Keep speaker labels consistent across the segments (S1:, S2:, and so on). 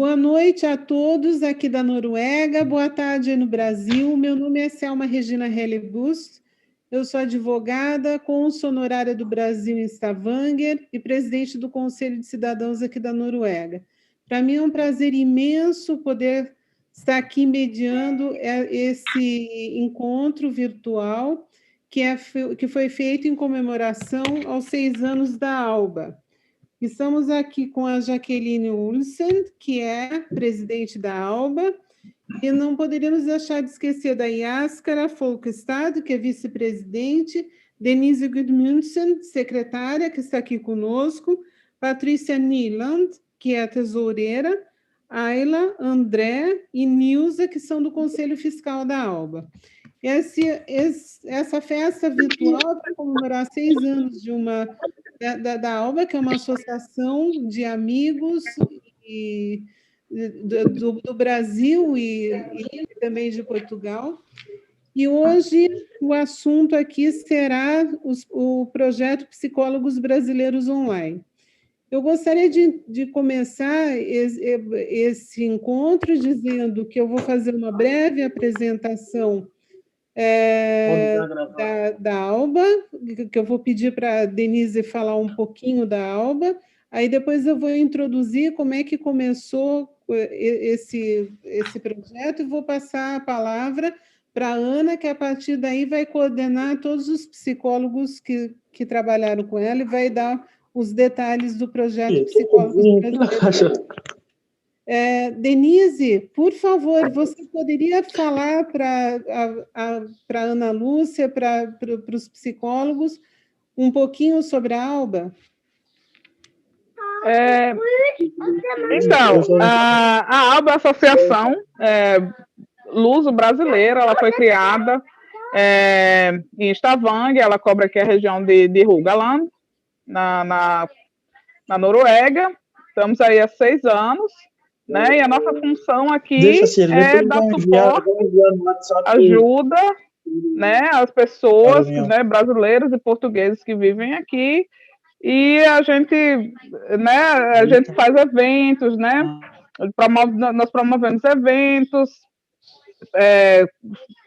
S1: Boa noite a todos aqui da Noruega, boa tarde aí no Brasil. Meu nome é Selma Regina Hellebust, eu sou advogada, cônsul honorária do Brasil em Stavanger e presidente do Conselho de Cidadãos aqui da Noruega. Para mim é um prazer imenso poder estar aqui mediando esse encontro virtual que foi feito em comemoração aos 6 anos da ALBA. Estamos aqui com a Jaqueline Olsen, que é presidente da ALBA, e não poderíamos deixar de esquecer da Yaskara Folkestad, que é vice-presidente, Denise Gudmundsen, secretária, que está aqui conosco, Patrícia Nyland, que é a tesoureira, Ayla, André e Nilza, que são do Conselho Fiscal da ALBA. Essa festa virtual para comemorar 6 anos da ALBA, que é uma associação de amigos do Brasil e também de Portugal. E hoje o assunto aqui será o projeto Psicólogos Brasileiros Online. Eu gostaria de começar esse encontro dizendo que eu vou fazer uma breve apresentação da ALBA, que eu vou pedir para a Denise falar um pouquinho da ALBA, aí depois eu vou introduzir como é que começou esse projeto e vou passar a palavra para a Ana, que a partir daí vai coordenar todos os psicólogos que trabalharam com ela e vai dar os detalhes do projeto Psicólogos Brasileiros. Denise, por favor, você poderia falar para a Ana Lúcia, para os psicólogos, um pouquinho sobre a ALBA?
S2: Então, a ALBA é a Associação Luso-Brasileira, ela foi criada em Stavanger, ela cobre aqui a região de Rogaland, na Noruega. Estamos aí há 6 anos. Né? E a nossa função aqui é dar suporte, ajuda, né, às pessoas, né, brasileiros e portugueses que vivem aqui, e a gente faz eventos, né, nós promovemos eventos,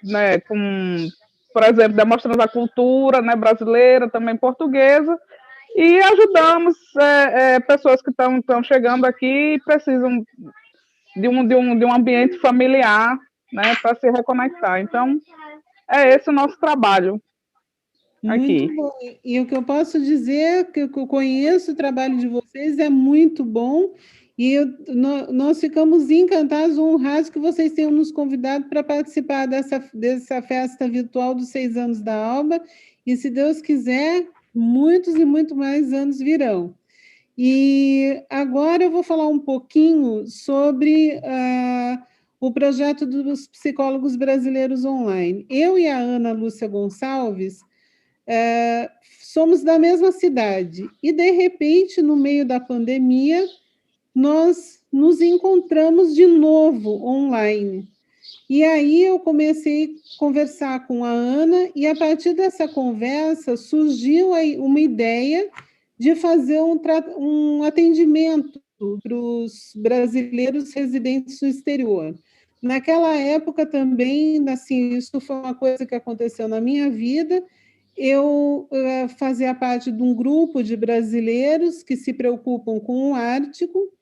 S2: né, por exemplo, demonstrando a cultura, né, brasileira, também portuguesa, e ajudamos pessoas que estão chegando aqui e precisam de um ambiente familiar, né, para se reconectar. Então, é esse o nosso trabalho aqui.
S1: Muito bom. E o que eu posso dizer é que eu conheço o trabalho de vocês, é muito bom, e nós ficamos encantados, honrados que vocês tenham nos convidado para participar dessa festa virtual dos 6 anos da ALBA, e se Deus quiser, muitos e muito mais anos virão. E agora eu vou falar um pouquinho sobre o projeto dos Psicólogos Brasileiros Online. Eu e a Ana Lúcia Gonçalves somos da mesma cidade e, de repente, no meio da pandemia, nós nos encontramos de novo online. E aí eu comecei a conversar com a Ana e, a partir dessa conversa, surgiu uma ideia de fazer um atendimento para os brasileiros residentes no exterior. Naquela época também, assim, isso foi uma coisa que aconteceu na minha vida. Eu fazia parte de um grupo de brasileiros que se preocupam com o Ártico.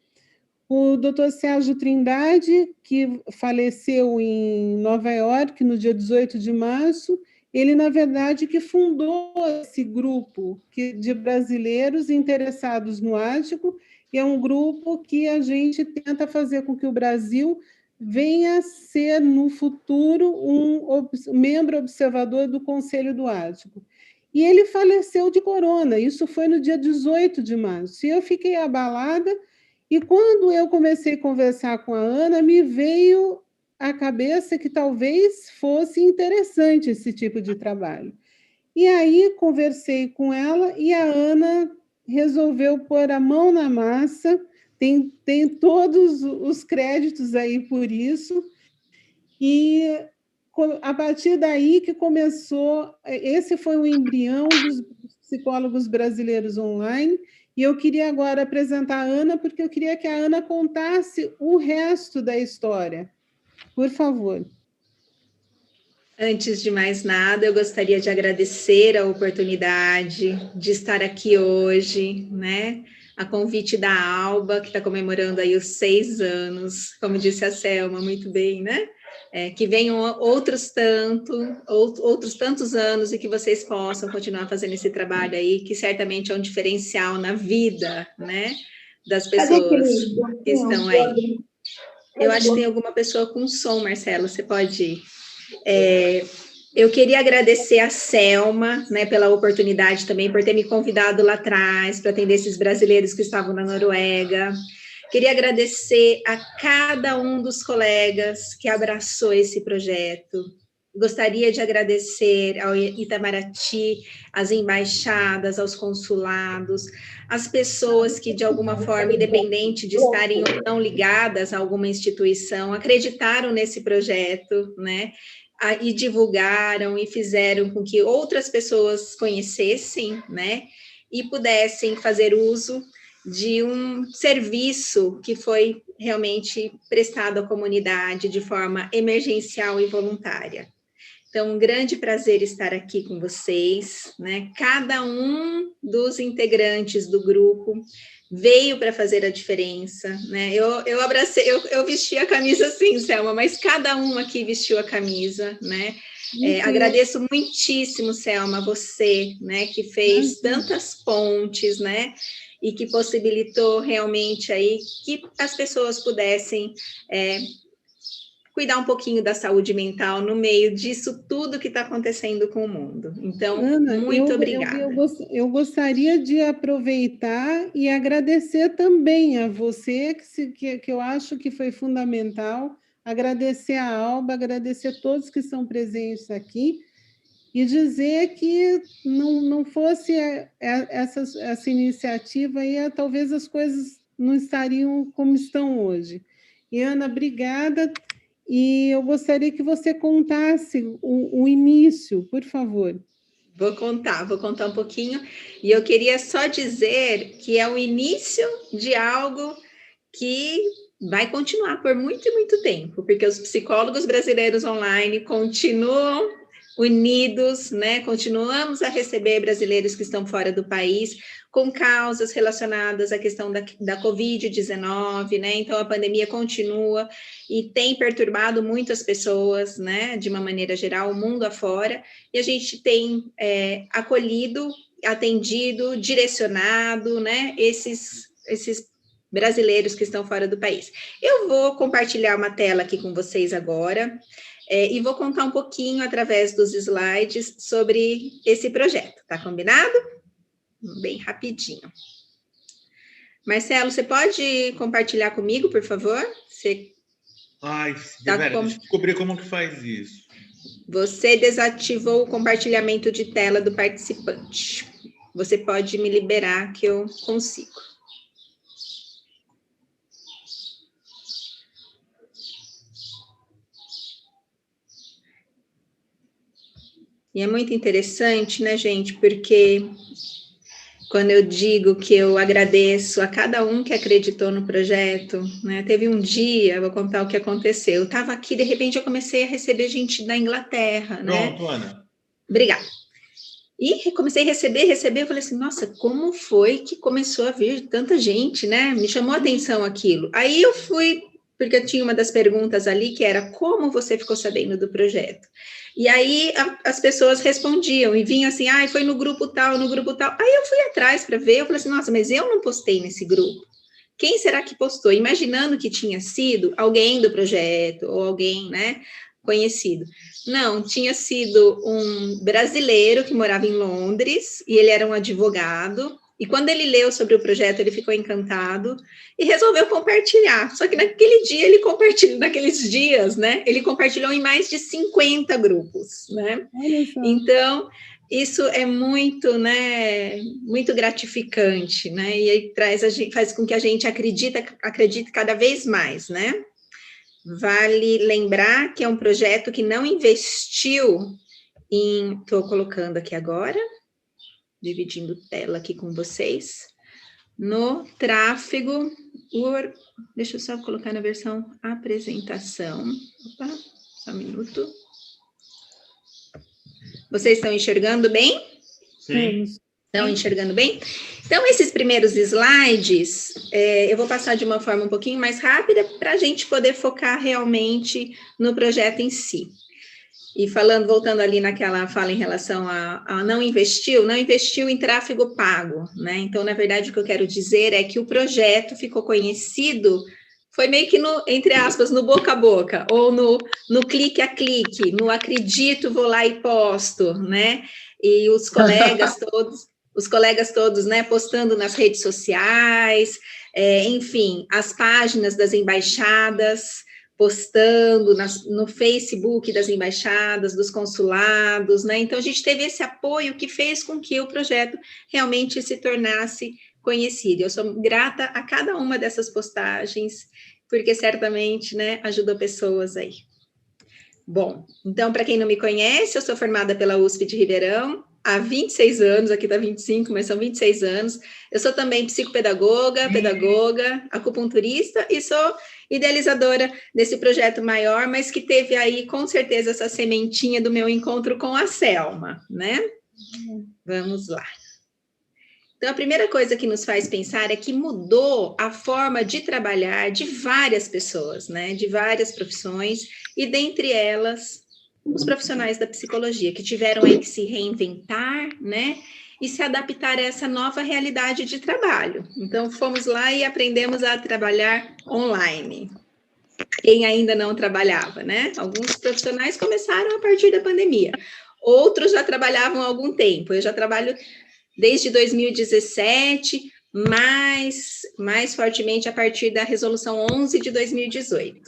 S1: O doutor Sérgio Trindade, que faleceu em Nova York no dia 18 de março, ele, na verdade, que fundou esse grupo de brasileiros interessados no Ártico, e é um grupo que a gente tenta fazer com que o Brasil venha a ser, no futuro, um membro observador do Conselho do Ártico. E ele faleceu de corona, isso foi no dia 18 de março, e eu fiquei abalada, e quando eu comecei a conversar com a Ana, me veio à cabeça que talvez fosse interessante esse tipo de trabalho. E aí conversei com ela e a Ana resolveu pôr a mão na massa, tem todos os créditos aí por isso, e a partir daí que começou, esse foi o embrião dos Psicólogos Brasileiros Online, E eu queria agora apresentar a Ana, porque eu queria que a Ana contasse o resto da história. Por favor.
S3: Antes de mais nada, eu gostaria de agradecer a oportunidade de estar aqui hoje, né? A convite da Alba, que está comemorando aí os 6 anos, como disse a Selma, muito bem, né? Que venham outros tantos anos e que vocês possam continuar fazendo esse trabalho aí, que certamente é um diferencial na vida, né? Das pessoas que estão aí. Eu acho que tem alguma pessoa com som, Marcelo, você pode ir. Eu queria agradecer a Selma, né, pela oportunidade também, por ter me convidado lá atrás para atender esses brasileiros que estavam na Noruega. Queria agradecer a cada um dos colegas que abraçou esse projeto. Gostaria de agradecer ao Itamaraty, às embaixadas, aos consulados, às pessoas que, de alguma forma, independente de estarem ou não ligadas a alguma instituição, acreditaram nesse projeto, né? E divulgaram e fizeram com que outras pessoas conhecessem, né? E pudessem fazer uso de um serviço que foi realmente prestado à comunidade de forma emergencial e voluntária. Então, um grande prazer estar aqui com vocês, né? Cada um dos integrantes do grupo veio para fazer a diferença, né? Eu abracei, eu vesti a camisa sim, Selma, mas cada um aqui vestiu a camisa, né? Agradeço muitíssimo, Selma, você, né? Que fez tantas pontes, né? E que possibilitou realmente aí que as pessoas pudessem cuidar um pouquinho da saúde mental no meio disso tudo que está acontecendo com o mundo. Então, Ana, muito obrigada.
S1: Eu gostaria de aproveitar e agradecer também a você, que eu acho que foi fundamental, agradecer a Alba, agradecer a todos que estão presentes aqui, e dizer que não fosse essa iniciativa, aí, talvez as coisas não estariam como estão hoje. E, Ana, obrigada. E eu gostaria que você contasse o início, por favor.
S3: Vou contar um pouquinho. E eu queria só dizer que é o início de algo que vai continuar por muito e muito tempo, porque os psicólogos brasileiros online continuam unidos, né? Continuamos a receber brasileiros que estão fora do país com causas relacionadas à questão da Covid-19, né? Então, a pandemia continua e tem perturbado muitas pessoas, né? De uma maneira geral, o mundo afora, e a gente tem acolhido, atendido, direcionado, né? Esses brasileiros que estão fora do país. Eu vou compartilhar uma tela aqui com vocês agora, e vou contar um pouquinho, através dos slides, sobre esse projeto, tá combinado? Bem rapidinho. Marcelo, você pode compartilhar comigo, por favor? Você
S4: deixa eu descobrir como que faz isso.
S3: Você desativou o compartilhamento de tela do participante. Você pode me liberar que eu consigo. E é muito interessante, né, gente? Porque quando eu digo que eu agradeço a cada um que acreditou no projeto, né? Teve um dia, vou contar o que aconteceu. Eu estava aqui, de repente eu comecei a receber gente da Inglaterra, né?
S4: Pronto, Ana.
S3: Obrigada. E comecei a receber, eu falei assim, nossa, como foi que começou a vir tanta gente, né? Me chamou a atenção aquilo. Aí eu fui, porque eu tinha uma das perguntas ali, que era, como você ficou sabendo do projeto? E aí as pessoas respondiam, e vinham assim, foi no grupo tal, no grupo tal. Aí eu fui atrás para ver, eu falei assim, nossa, mas eu não postei nesse grupo. Quem será que postou? Imaginando que tinha sido alguém do projeto, ou alguém, né, conhecido. Não, tinha sido um brasileiro que morava em Londres, e ele era um advogado, e quando ele leu sobre o projeto, ele ficou encantado e resolveu compartilhar. Só que naquele dia, ele compartilhou, naqueles dias, né? Ele compartilhou em mais de 50 grupos, né? Então, isso é muito, né? Muito gratificante, né? E aí faz com que a gente acredite cada vez mais, né? Vale lembrar que é um projeto que não investiu estou colocando aqui agora, dividindo tela aqui com vocês, no tráfego. Deixa eu só colocar na versão apresentação. Opa, só um minuto. Vocês estão enxergando bem?
S4: Sim.
S3: Estão enxergando bem? Então, esses primeiros slides, eu vou passar de uma forma um pouquinho mais rápida para a gente poder focar realmente no projeto em si. E voltando ali naquela fala em relação a não investiu em tráfego pago, né? Então, na verdade, o que eu quero dizer é que o projeto ficou conhecido, foi meio que entre aspas, no boca a boca, ou no clique a clique, no acredito, vou lá e posto, né? E os colegas todos, né, postando nas redes sociais, enfim, as páginas das embaixadas, postando no Facebook das embaixadas, dos consulados, né? Então, a gente teve esse apoio que fez com que o projeto realmente se tornasse conhecido. Eu sou grata a cada uma dessas postagens, porque certamente, né, ajudou pessoas aí. Bom, então, para quem não me conhece, eu sou formada pela USP de Ribeirão, há 26 anos, aqui está 25, mas são 26 anos. Eu sou também psicopedagoga, pedagoga, acupunturista e sou idealizadora desse projeto maior, mas que teve aí, com certeza, essa sementinha do meu encontro com a Selma, né? Vamos lá. Então, a primeira coisa que nos faz pensar é que mudou a forma de trabalhar de várias pessoas, né? De várias profissões, e dentre elas, os profissionais da psicologia, que tiveram aí que se reinventar, né? E se adaptar a essa nova realidade de trabalho. Então, fomos lá e aprendemos a trabalhar online. Quem ainda não trabalhava, né? Alguns profissionais começaram a partir da pandemia. Outros já trabalhavam há algum tempo. Eu já trabalho desde 2017, mais fortemente a partir da Resolução 11 de 2018.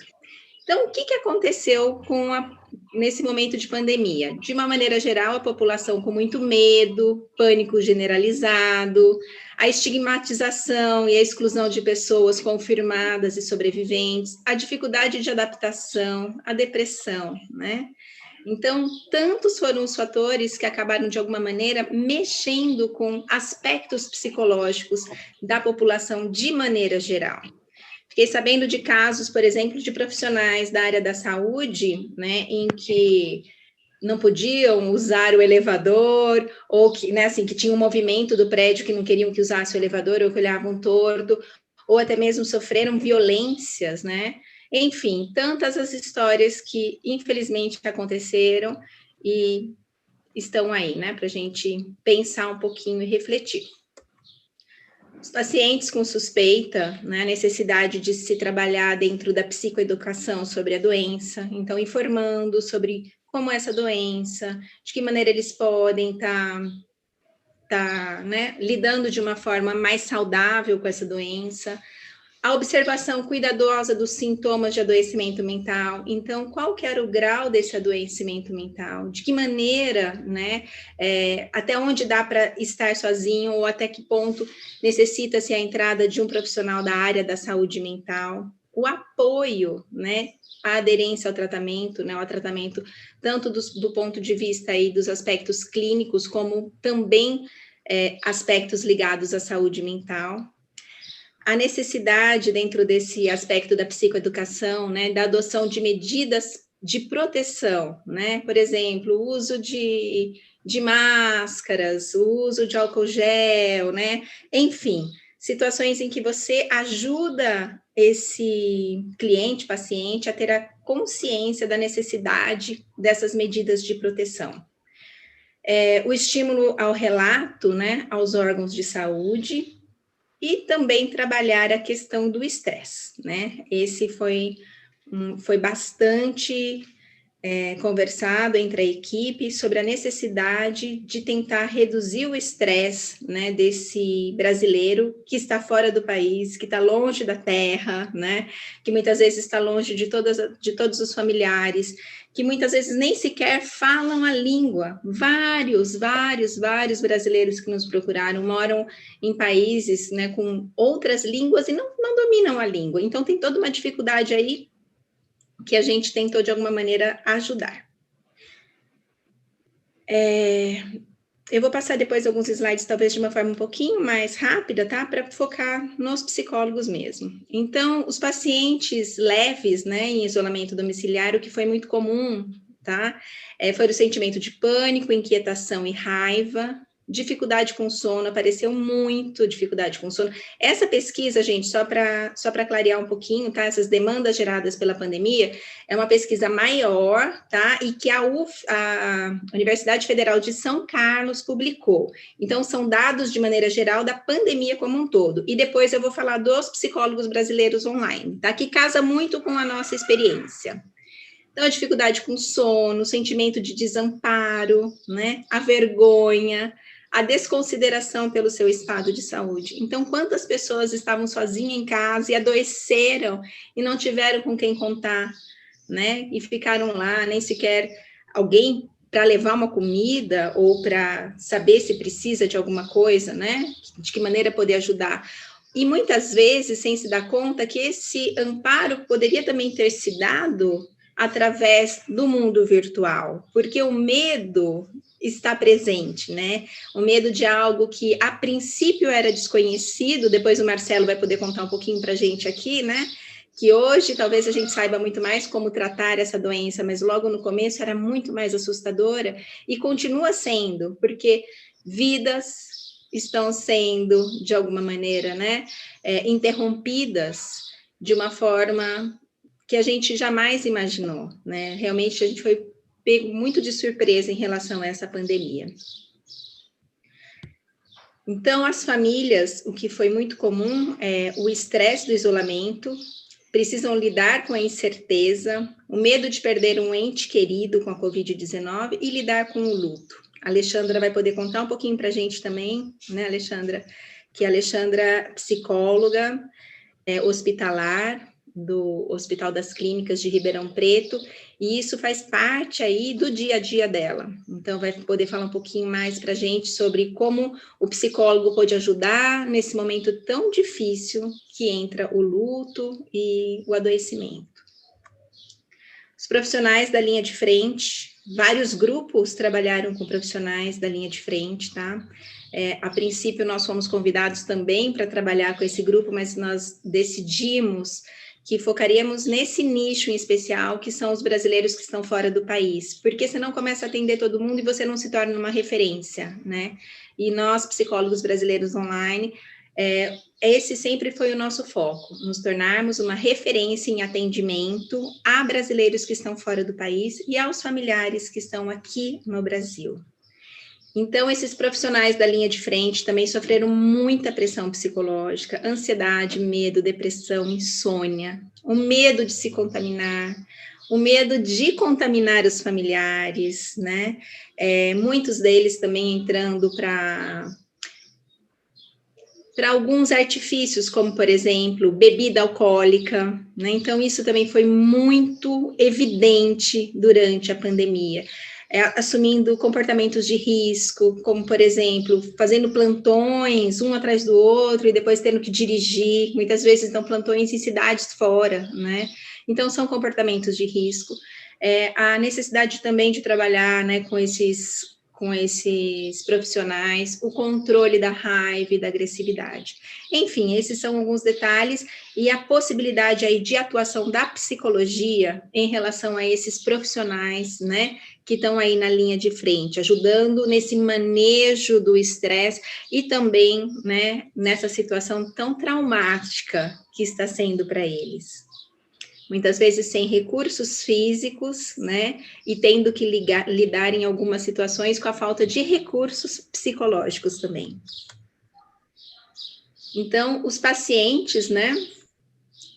S3: Então, o que aconteceu nesse momento de pandemia? De uma maneira geral, a população com muito medo, pânico generalizado, a estigmatização e a exclusão de pessoas confirmadas e sobreviventes, a dificuldade de adaptação, a depressão, né? Então, tantos foram os fatores que acabaram, de alguma maneira, mexendo com aspectos psicológicos da população de maneira geral. Fiquei sabendo de casos, por exemplo, de profissionais da área da saúde, né, em que não podiam usar o elevador, ou que, né, assim, que tinha um movimento do prédio que não queriam que usasse o elevador, ou que olhavam torto, ou até mesmo sofreram violências, né? Enfim, tantas as histórias que, infelizmente, aconteceram e estão aí, né, para a gente pensar um pouquinho e refletir. Os pacientes com suspeita, né, a necessidade de se trabalhar dentro da psicoeducação sobre a doença, então, informando sobre como é essa doença, de que maneira eles podem estar né, lidando de uma forma mais saudável com essa doença, a observação cuidadosa dos sintomas de adoecimento mental. Então, qual que era o grau desse adoecimento mental? De que maneira, né? Até onde dá para estar sozinho ou até que ponto necessita-se a entrada de um profissional da área da saúde mental? O apoio, né? A aderência ao tratamento, né? O tratamento tanto do ponto de vista aí dos aspectos clínicos, como também aspectos ligados à saúde mental. A necessidade, dentro desse aspecto da psicoeducação, né, da adoção de medidas de proteção, né, por exemplo, o uso de máscaras, o uso de álcool gel, né, enfim, situações em que você ajuda esse cliente, paciente, a ter a consciência da necessidade dessas medidas de proteção. O estímulo ao relato, né, aos órgãos de saúde, e também trabalhar a questão do estresse, né? Esse foi bastante conversado entre a equipe sobre a necessidade de tentar reduzir o estresse, né, desse brasileiro que está fora do país, que está longe da terra, né, que muitas vezes está longe de todos os familiares, que muitas vezes nem sequer falam a língua. Vários brasileiros que nos procuraram moram em países, né, com outras línguas e não dominam a língua. Então, tem toda uma dificuldade aí que a gente tentou, de alguma maneira, ajudar. Eu vou passar depois alguns slides, talvez de uma forma um pouquinho mais rápida, tá? Para focar nos psicólogos mesmo. Então, os pacientes leves, né, em isolamento domiciliar, o que foi muito comum, tá? Foi o sentimento de pânico, inquietação e raiva. Dificuldade com sono, apareceu muito dificuldade com sono. Essa pesquisa, gente, só para clarear um pouquinho, tá? Essas demandas geradas pela pandemia, é uma pesquisa maior, tá? E que a Universidade Federal de São Carlos publicou. Então, são dados de maneira geral da pandemia como um todo. E depois eu vou falar dos psicólogos brasileiros online, tá? Que casa muito com a nossa experiência. Então, a dificuldade com sono, o sentimento de desamparo, né? A vergonha, a desconsideração pelo seu estado de saúde. Então, quantas pessoas estavam sozinhas em casa e adoeceram e não tiveram com quem contar, né? E ficaram lá, nem sequer alguém para levar uma comida ou para saber se precisa de alguma coisa, né? De que maneira poder ajudar. E muitas vezes, sem se dar conta que esse amparo poderia também ter se dado através do mundo virtual, porque o medo está presente, né? O medo de algo que a princípio era desconhecido, depois o Marcelo vai poder contar um pouquinho para a gente aqui, né? Que hoje talvez a gente saiba muito mais como tratar essa doença, mas logo no começo era muito mais assustadora e continua sendo, porque vidas estão sendo, de alguma maneira, né? Interrompidas de uma forma que a gente jamais imaginou, né? Realmente a gente foi pego muito de surpresa em relação a essa pandemia. Então, as famílias, o que foi muito comum é o estresse do isolamento, precisam lidar com a incerteza, o medo de perder um ente querido com a Covid-19 e lidar com o luto. A Alexandra vai poder contar um pouquinho para a gente também, né, Alexandra? Que a Alexandra é psicóloga hospitalar, do Hospital das Clínicas de Ribeirão Preto, e isso faz parte aí do dia a dia dela. Então, vai poder falar um pouquinho mais para a gente sobre como o psicólogo pode ajudar nesse momento tão difícil que entra o luto e o adoecimento. Os profissionais da linha de frente, vários grupos trabalharam com profissionais da linha de frente, tá? A princípio, nós fomos convidados também para trabalhar com esse grupo, mas nós decidimos que focaríamos nesse nicho em especial, que são os brasileiros que estão fora do país, porque senão começa a atender todo mundo e você não se torna uma referência, né? E nós, psicólogos brasileiros online, esse sempre foi o nosso foco, nos tornarmos uma referência em atendimento a brasileiros que estão fora do país e aos familiares que estão aqui no Brasil. Então, esses profissionais da linha de frente também sofreram muita pressão psicológica, ansiedade, medo, depressão, insônia, o medo de se contaminar, o medo de contaminar os familiares, né? Muitos deles também entrando para alguns artifícios, como, por exemplo, bebida alcoólica, né? Então, isso também foi muito evidente durante a pandemia. Assumindo comportamentos de risco, como, por exemplo, fazendo plantões um atrás do outro e depois tendo que dirigir, muitas vezes dão plantões em cidades fora, né? Então, são comportamentos de risco. A necessidade também de trabalhar, né, com esses profissionais, o controle da raiva e da agressividade. Enfim, esses são alguns detalhes e a possibilidade aí de atuação da psicologia em relação a esses profissionais, né, que estão aí na linha de frente, ajudando nesse manejo do estresse e também, né, nessa situação tão traumática que está sendo para eles. Muitas vezes sem recursos físicos, né, e tendo que lidar em algumas situações com a falta de recursos psicológicos também. Então, os pacientes, né,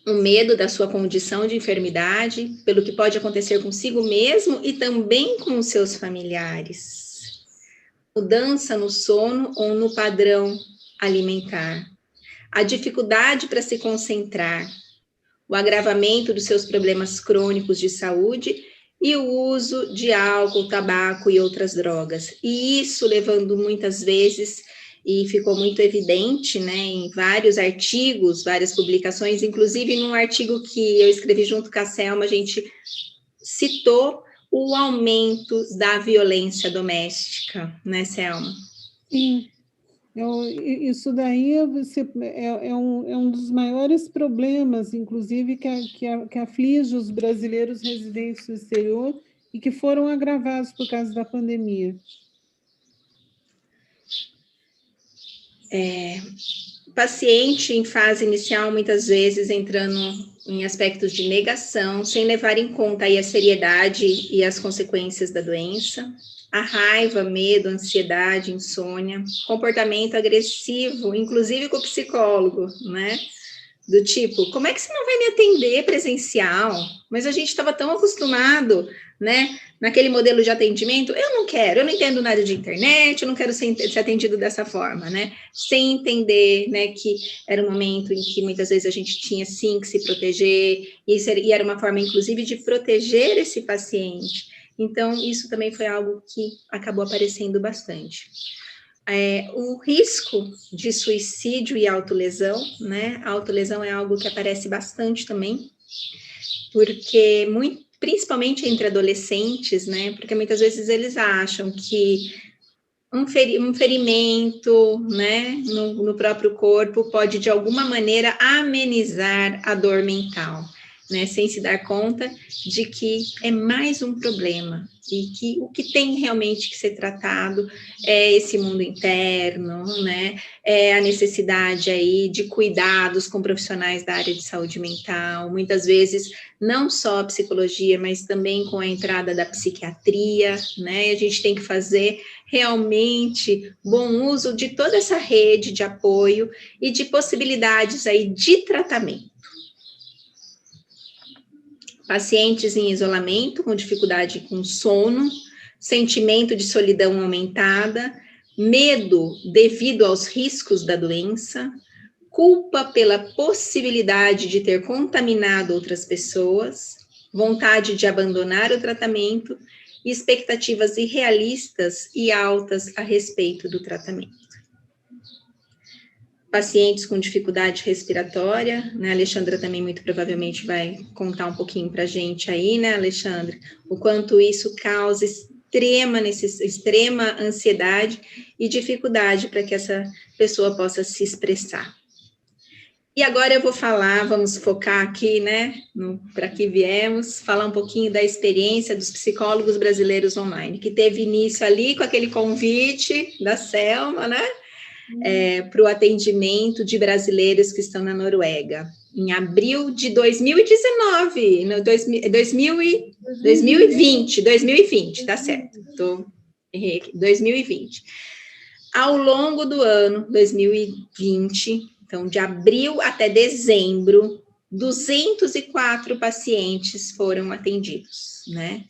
S3: o medo da sua condição de enfermidade, pelo que pode acontecer consigo mesmo e também com os seus familiares. Mudança no sono ou no padrão alimentar. A dificuldade para se concentrar. O agravamento dos seus problemas crônicos de saúde e o uso de álcool, tabaco e outras drogas. E isso levando muitas vezes, e ficou muito evidente, né, em vários artigos, várias publicações, inclusive num artigo que eu escrevi junto com a Selma, a gente citou o aumento da violência doméstica, né, Selma?
S1: Sim. Isso daí é um dos maiores problemas, inclusive, que aflige os brasileiros residentes no exterior e que foram agravados por causa da pandemia.
S3: Paciente em fase inicial, muitas vezes entrando em aspectos de negação, sem levar em conta aí a seriedade e as consequências da doença, a raiva, medo, ansiedade, insônia, comportamento agressivo, inclusive com o psicólogo, né? Do tipo, como é que você não vai me atender presencial? Mas a gente estava tão acostumado, né? Naquele modelo de atendimento, eu não entendo nada de internet, eu não quero ser atendido dessa forma, né? Sem entender, né, que era um momento em que muitas vezes a gente tinha, sim, que se proteger, e era uma forma, inclusive, de proteger esse paciente. Então, isso também foi algo que acabou aparecendo bastante. O risco de suicídio e autolesão, né? A autolesão é algo que aparece bastante também, porque principalmente entre adolescentes, né? Porque muitas vezes eles acham que um ferimento, né, no próprio corpo pode, de alguma maneira, amenizar a dor mental, né? Sem se dar conta de que é mais um problema e que o que tem realmente que ser tratado é esse mundo interno, né? É a necessidade aí de cuidados com profissionais da área de saúde mental, muitas vezes não só a psicologia, mas também com a entrada da psiquiatria, né? A gente tem que fazer realmente bom uso de toda essa rede de apoio e de possibilidades aí de tratamento. Pacientes em isolamento, com dificuldade com sono, sentimento de solidão aumentada, medo devido aos riscos da doença, culpa pela possibilidade de ter contaminado outras pessoas, vontade de abandonar o tratamento e expectativas irrealistas e altas a respeito do tratamento. Pacientes com dificuldade respiratória, né? A Alexandra também muito provavelmente vai contar um pouquinho para a gente aí, né, Alexandra? O quanto isso causa extrema ansiedade e dificuldade para que essa pessoa possa se expressar. E agora eu vou falar, vamos focar aqui, né, para que viemos, falar um pouquinho da experiência dos psicólogos brasileiros online, que teve início ali com aquele convite da Selma, né, para o atendimento de brasileiros que estão na Noruega, em abril de 2019, 2020, tá certo, 2020. Ao longo do ano 2020, então de abril até dezembro, 204 pacientes foram atendidos, né,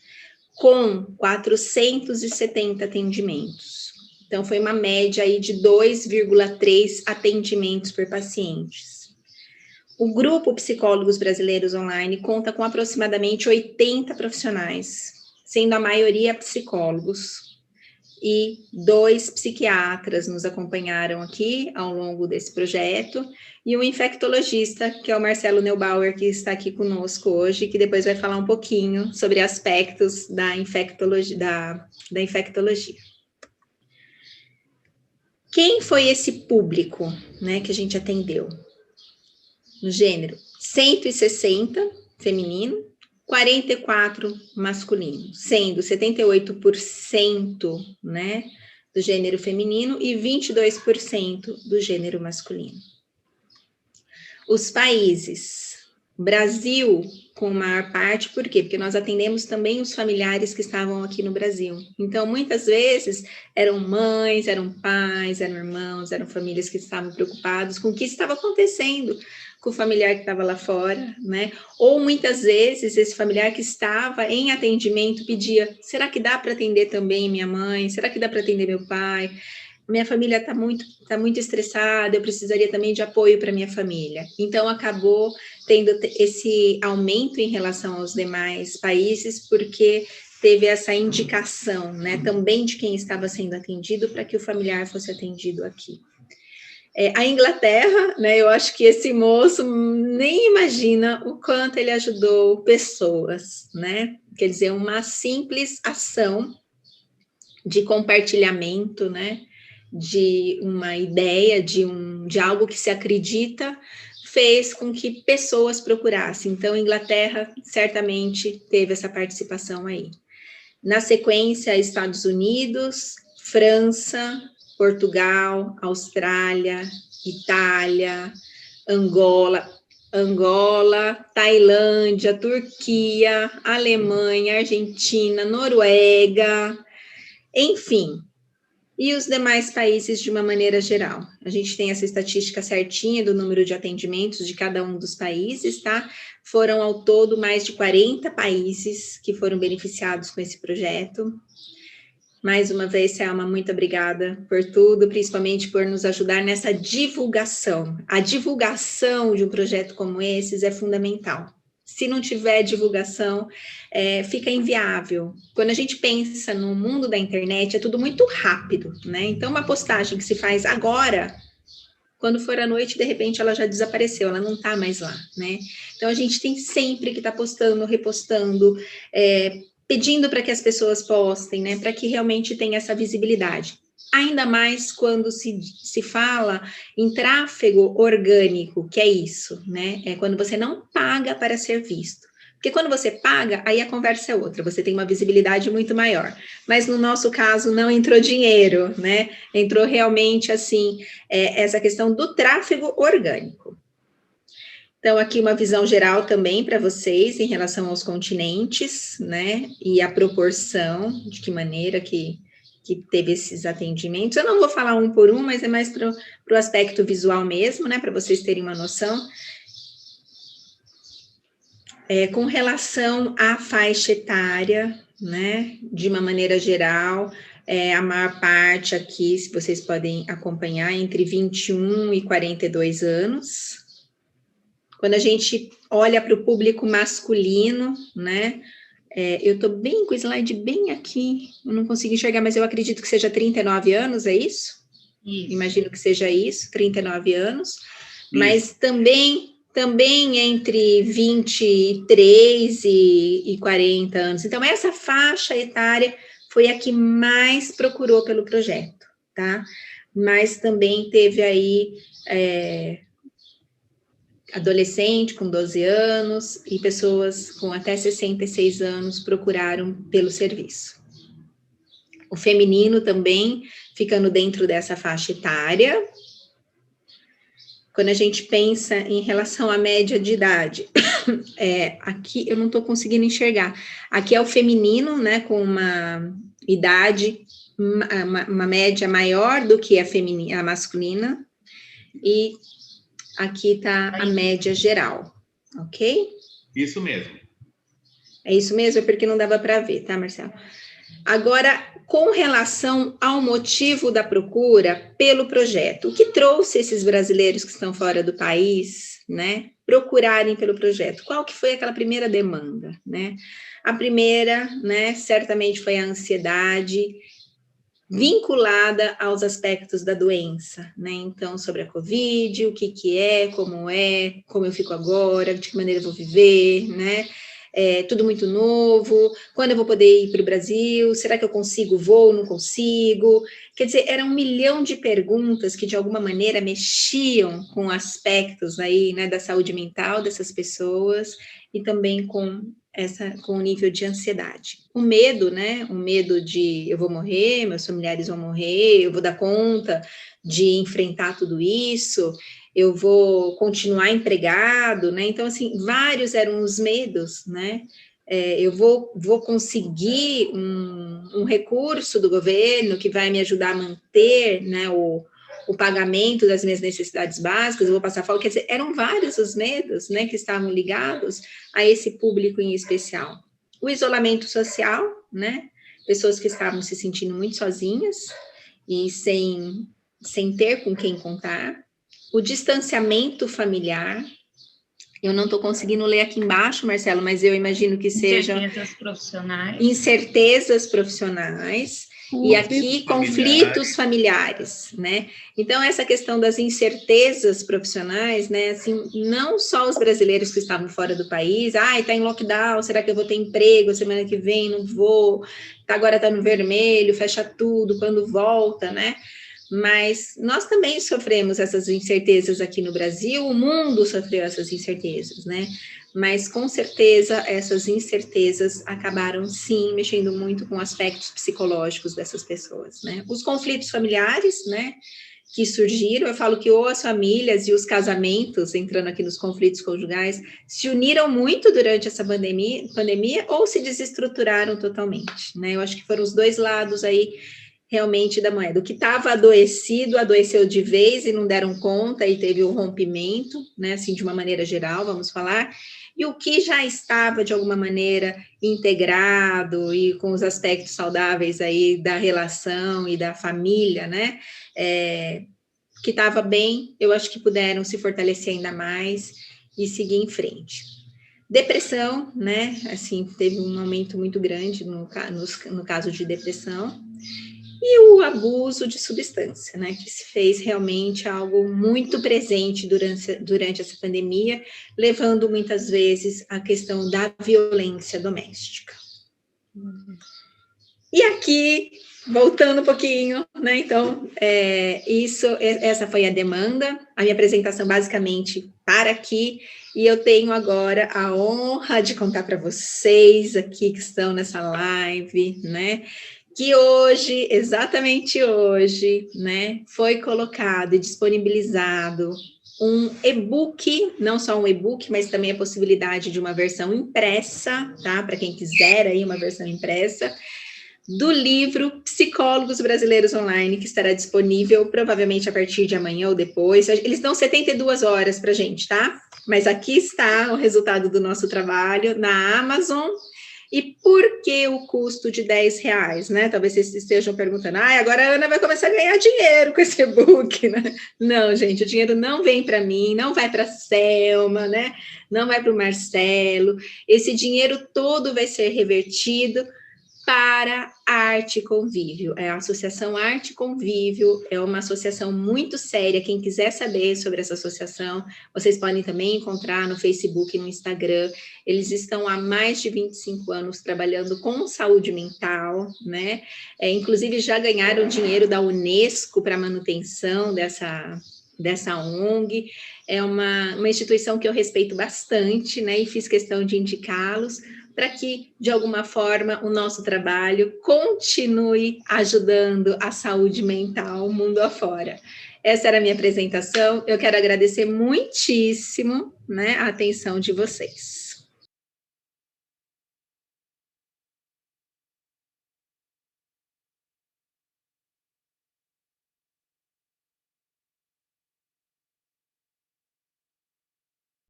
S3: com 470 atendimentos. Então, foi uma média aí de 2,3 atendimentos por pacientes. O grupo Psicólogos Brasileiros Online conta com aproximadamente 80 profissionais, sendo a maioria psicólogos, e 2 psiquiatras nos acompanharam aqui ao longo desse projeto, e um infectologista, que é o Marcelo Neubauer, que está aqui conosco hoje, que depois vai falar um pouquinho sobre aspectos da infectologia. Quem foi esse público, né, que a gente atendeu? No gênero 160 feminino, 44 masculino, sendo 78%, né, do gênero feminino e 22% do gênero masculino. Os países: Brasil com maior parte, por quê? Porque nós atendemos também os familiares que estavam aqui no Brasil. Então, muitas vezes, eram mães, eram pais, eram irmãos, eram famílias que estavam preocupados com o que estava acontecendo com o familiar que estava lá fora, né? Ou, muitas vezes, esse familiar que estava em atendimento pedia, será que dá para atender também minha mãe? Será que dá para atender meu pai? Minha família está muito estressada, eu precisaria também de apoio para minha família. Então, acabou tendo esse aumento em relação aos demais países, porque teve essa indicação, né, também de quem estava sendo atendido para que o familiar fosse atendido aqui. A Inglaterra, né, eu acho que esse moço nem imagina o quanto ele ajudou pessoas, né? Quer dizer, uma simples ação de compartilhamento, né? De uma ideia, de algo que se acredita, fez com que pessoas procurassem. Então, a Inglaterra certamente teve essa participação aí. Na sequência, Estados Unidos, França, Portugal, Austrália, Itália, Angola, Tailândia, Turquia, Alemanha, Argentina, Noruega, enfim, e os demais países de uma maneira geral. A gente tem essa estatística certinha do número de atendimentos de cada um dos países, tá? Foram ao todo mais de 40 países que foram beneficiados com esse projeto. Mais uma vez, Selma, muito obrigada por tudo, principalmente por nos ajudar nessa divulgação. A divulgação de um projeto como esse é fundamental. Se não tiver divulgação, fica inviável. Quando a gente pensa no mundo da internet, é tudo muito rápido, né? Então, uma postagem que se faz agora, quando for à noite, de repente, ela já desapareceu, ela não está mais lá, né? Então, a gente tem sempre que estar postando, repostando, pedindo para que as pessoas postem, né, para que realmente tenha essa visibilidade. Ainda mais quando se fala em tráfego orgânico, que é isso, né? É quando você não paga para ser visto. Porque quando você paga, aí a conversa é outra, você tem uma visibilidade muito maior. Mas no nosso caso, não entrou dinheiro, né? Entrou realmente, assim, essa questão do tráfego orgânico. Então, aqui uma visão geral também para vocês em relação aos continentes, né? E a proporção, de que maneira que teve esses atendimentos. Eu não vou falar um por um, mas é mais para o aspecto visual mesmo, né? Para vocês terem uma noção. Com relação à faixa etária, né? De uma maneira geral, a maior parte aqui, se vocês podem acompanhar, entre 21 e 42 anos. Quando a gente olha para o público masculino, né? Eu estou bem com o slide bem aqui, eu não consigo enxergar, mas eu acredito que seja 39 anos, é isso? Isso. Imagino que seja isso, 39 anos. Isso. Mas também entre 23 e 40 anos. Então, essa faixa etária foi a que mais procurou pelo projeto, tá? Mas também teve aí... adolescente com 12 anos e pessoas com até 66 anos procuraram pelo serviço. O feminino também ficando dentro dessa faixa etária. Quando a gente pensa em relação à média de idade, aqui eu não estou conseguindo enxergar. Aqui é o feminino, né, com uma idade, uma média maior do que a masculina, e aqui está a média geral, ok?
S4: Isso mesmo.
S3: É isso mesmo, é porque não dava para ver, tá, Marcelo? Agora, com relação ao motivo da procura pelo projeto, o que trouxe esses brasileiros que estão fora do país, né, procurarem pelo projeto? Qual que foi aquela primeira demanda, né? A primeira, né, certamente foi a ansiedade, vinculada aos aspectos da doença, né? Então, sobre a Covid, o que como eu fico agora, de que maneira eu vou viver, né? Tudo muito novo, quando eu vou poder ir para o Brasil, será que eu consigo voo, não consigo? Quer dizer, era 1 milhão de perguntas que, de alguma maneira, mexiam com aspectos aí, né, da saúde mental dessas pessoas e também com o nível de ansiedade. O medo, né? O medo de eu vou morrer, meus familiares vão morrer, eu vou dar conta de enfrentar tudo isso, eu vou continuar empregado, né? Então, assim, vários eram os medos, né? Eu vou conseguir um recurso do governo que vai me ajudar a manter, né, o pagamento das minhas necessidades básicas, eu vou passar fome, quer dizer, eram vários os medos, né, que estavam ligados a esse público em especial. O isolamento social, né, pessoas que estavam se sentindo muito sozinhas e sem ter com quem contar. O distanciamento familiar, eu não estou conseguindo ler aqui embaixo, Marcelo, mas eu imagino que sejam...
S5: Incertezas profissionais.
S3: Incertezas profissionais. E aqui, conflitos familiares, né? Então, essa questão das incertezas profissionais, né? Assim, não só os brasileiros que estavam fora do país, tá em lockdown, será que eu vou ter emprego semana que vem? Não vou, agora tá no vermelho, fecha tudo, quando volta, né? Mas nós também sofremos essas incertezas aqui no Brasil, o mundo sofreu essas incertezas, né? Mas, com certeza, essas incertezas acabaram, sim, mexendo muito com aspectos psicológicos dessas pessoas, né? Os conflitos familiares, né, que surgiram, eu falo que ou as famílias e os casamentos, entrando aqui nos conflitos conjugais, se uniram muito durante essa pandemia ou se desestruturaram totalmente, né? Eu acho que foram os dois lados aí, realmente, da moeda. O que estava adoecido, adoeceu de vez e não deram conta e teve um rompimento, né, assim, de uma maneira geral, vamos falar, e o que já estava, de alguma maneira, integrado e com os aspectos saudáveis aí da relação e da família, né, que estava bem, eu acho que puderam se fortalecer ainda mais e seguir em frente. Depressão, né, assim, teve um aumento muito grande no caso de depressão, e o abuso de substância, né, que se fez realmente algo muito presente durante essa pandemia, levando muitas essa à questão da violência doméstica. E aqui, voltando um pouquinho, né, então, essa foi a demanda, a minha apresentação basicamente para aqui, e eu tenho agora a honra de contar para vocês aqui que estão nessa live, né, que hoje, exatamente hoje, né, foi colocado e disponibilizado um e-book, não só um e-book, mas também a possibilidade de uma versão impressa, tá? Para quem quiser aí uma versão impressa, do livro Psicólogos Brasileiros Online, que estará disponível provavelmente a partir de amanhã ou depois. Eles dão 72 horas para a gente, tá? Mas aqui está o resultado do nosso trabalho na Amazon. E por que o custo de R$10, né? Talvez vocês estejam perguntando, agora a Ana vai começar a ganhar dinheiro com esse e-book, né? Não, gente, o dinheiro não vem para mim, não vai para a Selma, né? Não vai para o Marcelo. Esse dinheiro todo vai ser revertido para Arte e Convívio. A Associação Arte e Convívio é uma associação muito séria. Quem quiser saber sobre essa associação, vocês podem também encontrar no Facebook e no Instagram. Eles estão há mais de 25 anos trabalhando com saúde mental, né? Inclusive, já ganharam dinheiro da Unesco para manutenção dessa ONG. É uma instituição que eu respeito bastante, né? E fiz questão de indicá-los, para que, de alguma forma, o nosso trabalho continue ajudando a saúde mental mundo afora. Essa era a minha apresentação. Eu quero agradecer muitíssimo, né, a atenção de vocês.